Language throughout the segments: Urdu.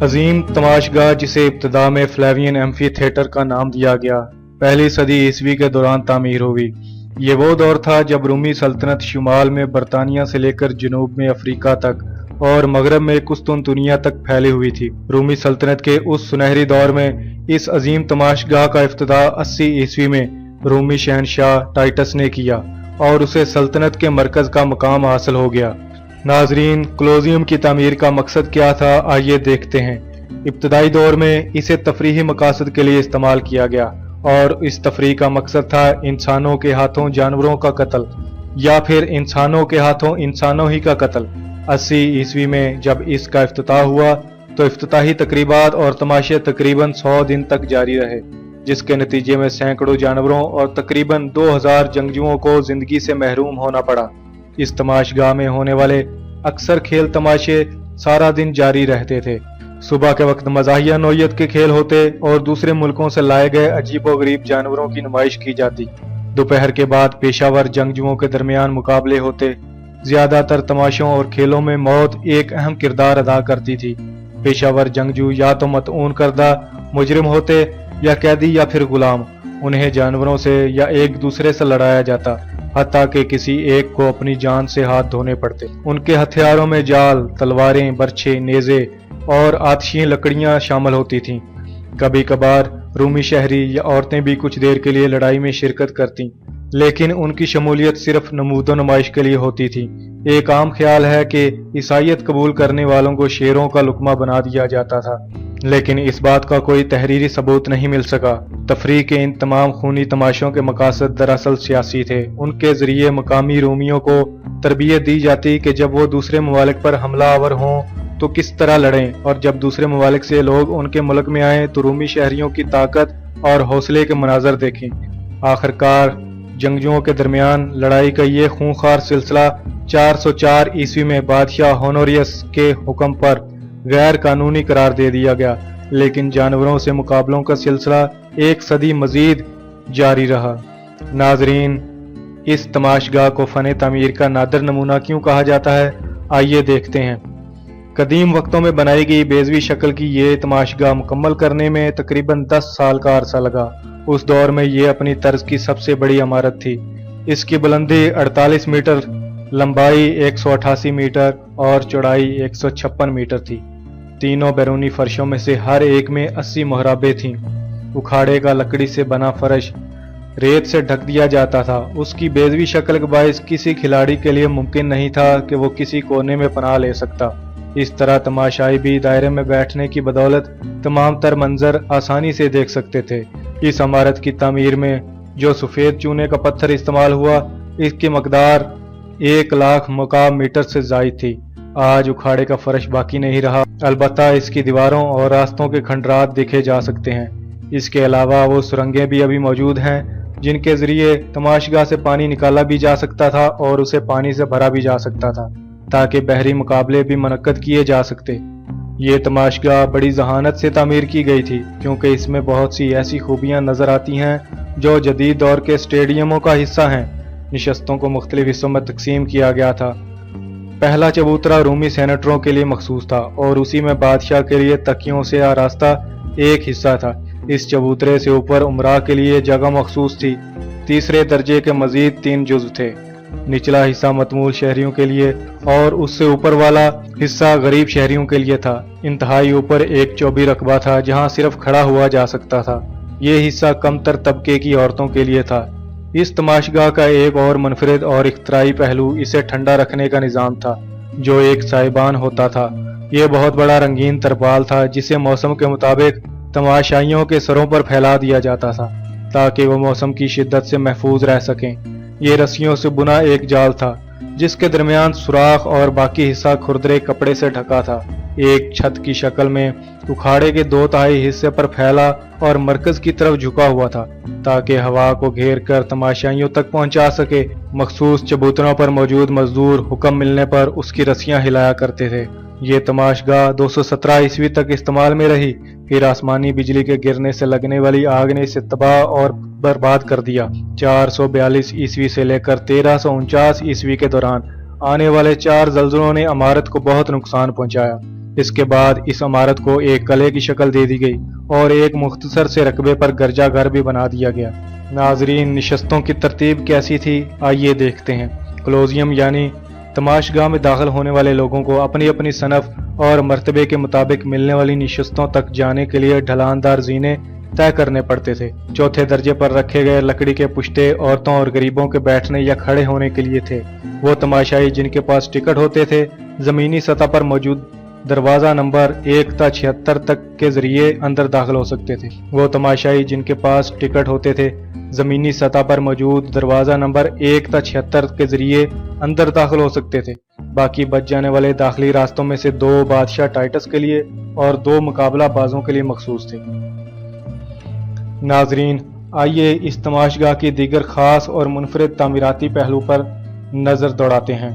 عظیم تماشگاہ جسے ابتدا میں فلیوین ایمفی تھیٹر کا نام دیا گیا، پہلی صدی عیسوی کے دوران تعمیر ہوئی۔ یہ وہ دور تھا جب رومی سلطنت شمال میں برطانیہ سے لے کر جنوب میں افریقہ تک اور مغرب میں قسطنطنیہ تک پھیلی ہوئی تھی۔ رومی سلطنت کے اس سنہری دور میں اس عظیم تماشگاہ کا افتتاح 80 عیسوی میں رومی شہنشاہ ٹائٹس نے کیا اور اسے سلطنت کے مرکز کا مقام حاصل ہو گیا۔ ناظرین، کولوسیوم کی تعمیر کا مقصد کیا تھا، آئیے دیکھتے ہیں۔ ابتدائی دور میں اسے تفریحی مقاصد کے لیے استعمال کیا گیا اور اس تفریح کا مقصد تھا انسانوں کے ہاتھوں جانوروں کا قتل یا پھر انسانوں کے ہاتھوں انسانوں ہی کا قتل۔ 80 عیسوی میں جب اس کا افتتاح ہوا تو افتتاحی تقریبات اور تماشے تقریباً 100 دن تک جاری رہے، جس کے نتیجے میں سینکڑوں جانوروں اور تقریباً 2000 جنگجوؤں کو زندگی سے محروم ہونا پڑا۔ اس تماشگاہ میں ہونے والے اکثر کھیل تماشے سارا دن جاری رہتے تھے۔ صبح کے وقت مزاحیہ نوعیت کے کھیل ہوتے اور دوسرے ملکوں سے لائے گئے عجیب و غریب جانوروں کی نمائش کی جاتی۔ دوپہر کے بعد پیشہ ور جنگجوؤں کے درمیان مقابلے ہوتے۔ زیادہ تر تماشوں اور کھیلوں میں موت ایک اہم کردار ادا کرتی تھی۔ پیشہ ور جنگجو یا تو مطعون کردہ مجرم ہوتے یا قیدی یا پھر غلام۔ انہیں جانوروں سے یا ایک دوسرے سے لڑایا جاتا، حتیٰ کہ کسی ایک کو اپنی جان سے ہاتھ دھونے پڑتے۔ ان کے ہتھیاروں میں جال، تلواریں، برچھے، نیزے اور آتشیں لکڑیاں شامل ہوتی تھیں۔ کبھی کبھار رومی شہری یا عورتیں بھی کچھ دیر کے لیے لڑائی میں شرکت کرتیں، لیکن ان کی شمولیت صرف نمود و نمائش کے لیے ہوتی تھی۔ ایک عام خیال ہے کہ عیسائیت قبول کرنے والوں کو شیروں کا لقمہ بنا دیا جاتا تھا، لیکن اس بات کا کوئی تحریری ثبوت نہیں مل سکا۔ تفریح کے ان تمام خونی تماشوں کے مقاصد دراصل سیاسی تھے۔ ان کے ذریعے مقامی رومیوں کو تربیت دی جاتی کہ جب وہ دوسرے ممالک پر حملہ آور ہوں تو کس طرح لڑیں، اور جب دوسرے ممالک سے لوگ ان کے ملک میں آئیں تو رومی شہریوں کی طاقت اور حوصلے کے مناظر دیکھیں۔ آخرکار جنگجوؤں کے درمیان لڑائی کا یہ خونخوار سلسلہ 404 عیسوی میں بادشاہ ہونوریس کے حکم پر غیر قانونی قرار دے دیا گیا، لیکن جانوروں سے مقابلوں کا سلسلہ ایک صدی مزید جاری رہا۔ ناظرین، اس تماشگاہ کو فن تعمیر کا نادر نمونہ کیوں کہا جاتا ہے، آئیے دیکھتے ہیں۔ قدیم وقتوں میں بنائی گئی بیضوی شکل کی یہ تماشگاہ مکمل کرنے میں تقریباً 10 سال کا عرصہ لگا۔ اس دور میں یہ اپنی طرز کی سب سے بڑی عمارت تھی۔ اس کی بلندی 48 میٹر، لمبائی 188 میٹر اور چوڑائی 156 میٹر تھی۔ تینوں بیرونی فرشوں میں سے ہر ایک میں 80 محرابیں تھیں۔ اکھاڑے کا لکڑی سے بنا فرش ریت سے ڈھک دیا جاتا تھا۔ اس کی بیضوی شکل کے باعث کسی کھلاڑی کے لیے ممکن نہیں تھا کہ وہ کسی کونے میں پناہ لے سکتا۔ اس طرح تماشائی بھی دائرے میں بیٹھنے کی بدولت تمام تر منظر آسانی سے دیکھ سکتے تھے۔ اس عمارت کی تعمیر میں جو سفید چونے کا پتھر استعمال ہوا، اس کی مقدار 1,00,000 مکعب میٹر سے زائد تھی۔ آج اکھاڑے کا فرش باقی نہیں رہا، البتہ اس کی دیواروں اور راستوں کے کھنڈرات دیکھے جا سکتے ہیں۔ اس کے علاوہ وہ سرنگیں بھی ابھی موجود ہیں جن کے ذریعے تماشگاہ سے پانی نکالا بھی جا سکتا تھا اور اسے پانی سے بھرا بھی جا سکتا تھا تاکہ بحری مقابلے بھی منعقد کیے جا سکتے۔ یہ تماشگاہ بڑی ذہانت سے تعمیر کی گئی تھی کیونکہ اس میں بہت سی ایسی خوبیاں نظر آتی ہیں جو جدید دور کے اسٹیڈیموں کا حصہ ہیں۔ نشستوں کو مختلف حصوں میں تقسیم کیا گیا تھا۔ پہلا چبوترا رومی سینیٹروں کے لیے مخصوص تھا اور اسی میں بادشاہ کے لیے تکیوں سے آراستہ ایک حصہ تھا۔ اس چبوترے سے اوپر امراء کے لیے جگہ مخصوص تھی۔ تیسرے درجے کے مزید 3 جزو تھے۔ نچلا حصہ متمول شہریوں کے لیے اور اس سے اوپر والا حصہ غریب شہریوں کے لیے تھا۔ انتہائی اوپر ایک چوبی رقبہ تھا جہاں صرف کھڑا ہوا جا سکتا تھا۔ یہ حصہ کم تر طبقے کی عورتوں کے لیے تھا۔ اس تماشگاہ کا ایک اور منفرد اور اختراعی پہلو اسے ٹھنڈا رکھنے کا نظام تھا جو ایک سائبان ہوتا تھا۔ یہ بہت بڑا رنگین ترپال تھا جسے موسم کے مطابق تماشائیوں کے سروں پر پھیلا دیا جاتا تھا تاکہ وہ موسم کی شدت سے محفوظ رہ سکیں۔ یہ رسیوں سے بنا ایک جال تھا جس کے درمیان سوراخ اور باقی حصہ کھردرے کپڑے سے ڈھکا تھا۔ ایک چھت کی شکل میں اکھاڑے کے 2/3 حصے پر پھیلا اور مرکز کی طرف جھکا ہوا تھا تاکہ ہوا کو گھیر کر تماشائیوں تک پہنچا سکے۔ مخصوص چبوتروں پر موجود مزدور حکم ملنے پر اس کی رسیاں ہلایا کرتے تھے۔ یہ تماشگاہ 217 عیسوی تک استعمال میں رہی، پھر آسمانی بجلی کے گرنے سے لگنے والی آگ نے اسے تباہ اور برباد کر دیا۔ 442 عیسوی سے لے کر 1349 عیسوی کے دوران آنے والے 4 زلزلوں نے عمارت کو بہت نقصان پہنچایا۔ اس کے بعد اس عمارت کو ایک قلعے کی شکل دے دی گئی اور ایک مختصر سے رقبے پر گرجا گھر بھی بنا دیا گیا۔ ناظرین، نشستوں کی ترتیب کیسی تھی آئیے دیکھتے ہیں۔ کلوزیم یعنی تماشگاہ میں داخل ہونے والے لوگوں کو اپنی اپنی صنف اور مرتبے کے مطابق ملنے والی نشستوں تک جانے کے لیے ڈھلاندار زینے طے کرنے پڑتے تھے۔ چوتھے درجے پر رکھے گئے لکڑی کے پشتے عورتوں اور غریبوں کے بیٹھنے یا کھڑے ہونے کے لیے تھے۔ وہ تماشائی جن کے پاس ٹکٹ ہوتے تھے زمینی سطح پر موجود دروازہ نمبر 1 تا 76 تک کے ذریعے اندر داخل ہو سکتے تھے۔ وہ تماشائی جن کے پاس ٹکٹ ہوتے تھے زمینی سطح پر موجود دروازہ نمبر 1 تا 76 کے ذریعے اندر داخل ہو سکتے تھے۔ باقی بچ جانے والے داخلی راستوں میں سے 2 بادشاہ ٹائٹس کے لیے اور 2 مقابلہ بازوں کے لیے مخصوص تھے۔ ناظرین، آئیے اس تماشگاہ کی دیگر خاص اور منفرد تعمیراتی پہلو پر نظر دوڑاتے ہیں۔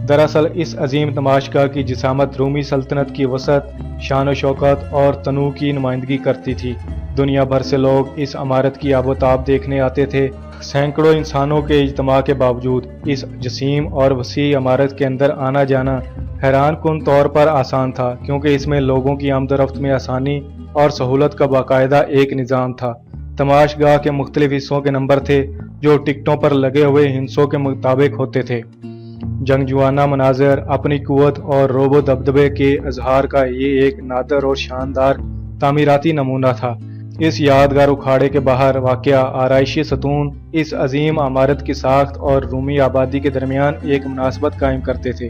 دراصل اس عظیم تماشگاہ کی جسامت رومی سلطنت کی وسعت، شان و شوکت اور تنوع کی نمائندگی کرتی تھی۔ دنیا بھر سے لوگ اس عمارت کی آب و تاب دیکھنے آتے تھے۔ سینکڑوں انسانوں کے اجتماع کے باوجود اس جسیم اور وسیع عمارت کے اندر آنا جانا حیران کن طور پر آسان تھا، کیونکہ اس میں لوگوں کی آمد و رفت میں آسانی اور سہولت کا باقاعدہ ایک نظام تھا۔ تماشگاہ کے مختلف حصوں کے نمبر تھے جو ٹکٹوں پر لگے ہوئے ہندسوں کے مطابق ہوتے تھے۔ جنگجوانہ مناظر، اپنی قوت اور روب و دبدبے کے اظہار کا یہ ایک نادر اور شاندار تعمیراتی نمونہ تھا۔ اس یادگار اکھاڑے کے باہر واقع آرائشی ستون اس عظیم عمارت کی ساخت اور رومی آبادی کے درمیان ایک مناسبت قائم کرتے تھے۔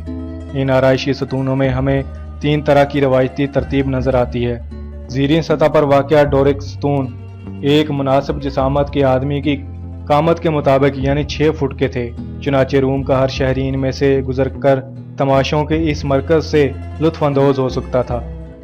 ان آرائشی ستونوں میں ہمیں 3 طرح کی روایتی ترتیب نظر آتی ہے۔ زیریں سطح پر واقع ڈورک ستون ایک مناسب جسامت کے آدمی کی قامت کے مطابق یعنی 6 فٹ کے تھے، چنانچہ روم کا ہر شہری ان میں سے گزر کر تماشوں کے اس مرکز سے لطف اندوز ہو سکتا تھا۔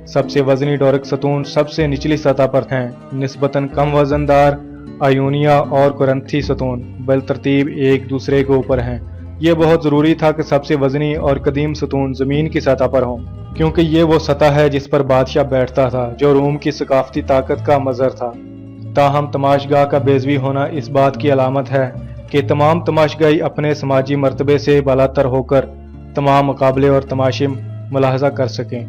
سب سے وزنی ڈورک ستون سب سے نچلی سطح پر ہیں، نسبتاً کم وزن دار آیونیا اور کرنتھی ستون بالترتیب ایک دوسرے کے اوپر ہیں۔ یہ بہت ضروری تھا کہ سب سے وزنی اور قدیم ستون زمین کی سطح پر ہوں، کیونکہ یہ وہ سطح ہے جس پر بادشاہ بیٹھتا تھا، جو روم کی ثقافتی طاقت کا مظہر تھا۔ تاہم تماشگاہ کا بیضوی ہونا اس بات کی علامت ہے کہ تمام تماشگائی اپنے سماجی مرتبے سے بالاتر ہو کر تمام مقابلے اور تماشے ملاحظہ کر سکیں۔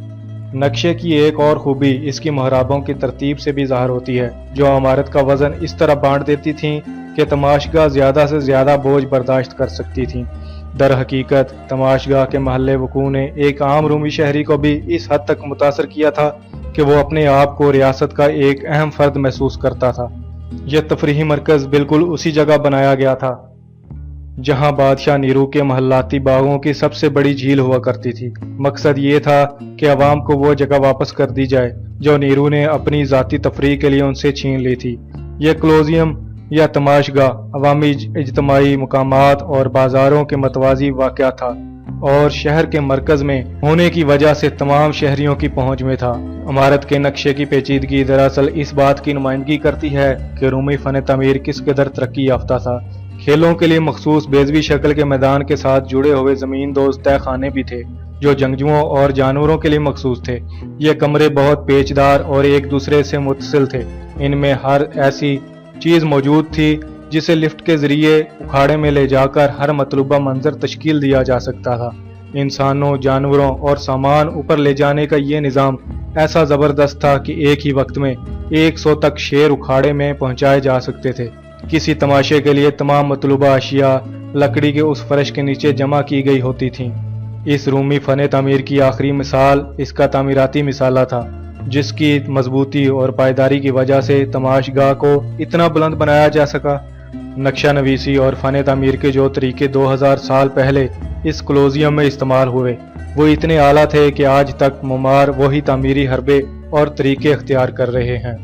نقشے کی ایک اور خوبی اس کی محرابوں کی ترتیب سے بھی ظاہر ہوتی ہے، جو عمارت کا وزن اس طرح بانٹ دیتی تھیں کہ تماشگاہ زیادہ سے زیادہ بوجھ برداشت کر سکتی تھیں۔ در حقیقت تماشگاہ کے محل وقوع نے ایک عام رومی شہری کو بھی اس حد تک متاثر کیا تھا کہ وہ اپنے آپ کو ریاست کا ایک اہم فرد محسوس کرتا تھا۔ یہ تفریحی مرکز بالکل اسی جگہ بنایا گیا تھا جہاں بادشاہ نیرو کے محلاتی باغوں کی سب سے بڑی جھیل ہوا کرتی تھی۔ مقصد یہ تھا کہ عوام کو وہ جگہ واپس کر دی جائے جو نیرو نے اپنی ذاتی تفریح کے لیے ان سے چھین لی تھی۔ یہ کلوزیم یا تماشگاہ عوامی اجتماعی مقامات اور بازاروں کے متوازی واقع تھا اور شہر کے مرکز میں ہونے کی وجہ سے تمام شہریوں کی پہنچ میں تھا۔ عمارت کے نقشے کی پیچیدگی دراصل اس بات کی نمائندگی کرتی ہے کہ رومی فن تعمیر کس قدر ترقی یافتہ تھا۔ کھیلوں کے لیے مخصوص بیضوی شکل کے میدان کے ساتھ جڑے ہوئے زمین دوز تہہ خانے بھی تھے جو جنگجوؤں اور جانوروں کے لیے مخصوص تھے۔ یہ کمرے بہت پیچدار اور ایک دوسرے سے متصل تھے۔ ان میں ہر ایسی چیز موجود تھی جسے لفٹ کے ذریعے اکھاڑے میں لے جا کر ہر مطلوبہ منظر تشکیل دیا جا سکتا تھا۔ انسانوں، جانوروں اور سامان اوپر لے جانے کا یہ نظام ایسا زبردست تھا کہ ایک ہی وقت میں 100 تک شیر اکھاڑے میں پہنچائے جا سکتے تھے۔ کسی تماشے کے لیے تمام مطلوبہ اشیاء لکڑی کے اس فرش کے نیچے جمع کی گئی ہوتی تھیں۔ اس رومی فن تعمیر کی آخری مثال اس کا تعمیراتی مسالہ تھا، جس کی مضبوطی اور پائیداری کی وجہ سے تماشگاہ کو اتنا بلند بنایا جا سکا۔ نقشہ نویسی اور فن تعمیر کے جو طریقے 2000 سال پہلے اس کلوزیم میں استعمال ہوئے وہ اتنے اعلیٰ تھے کہ آج تک معمار وہی تعمیری حربے اور طریقے اختیار کر رہے ہیں۔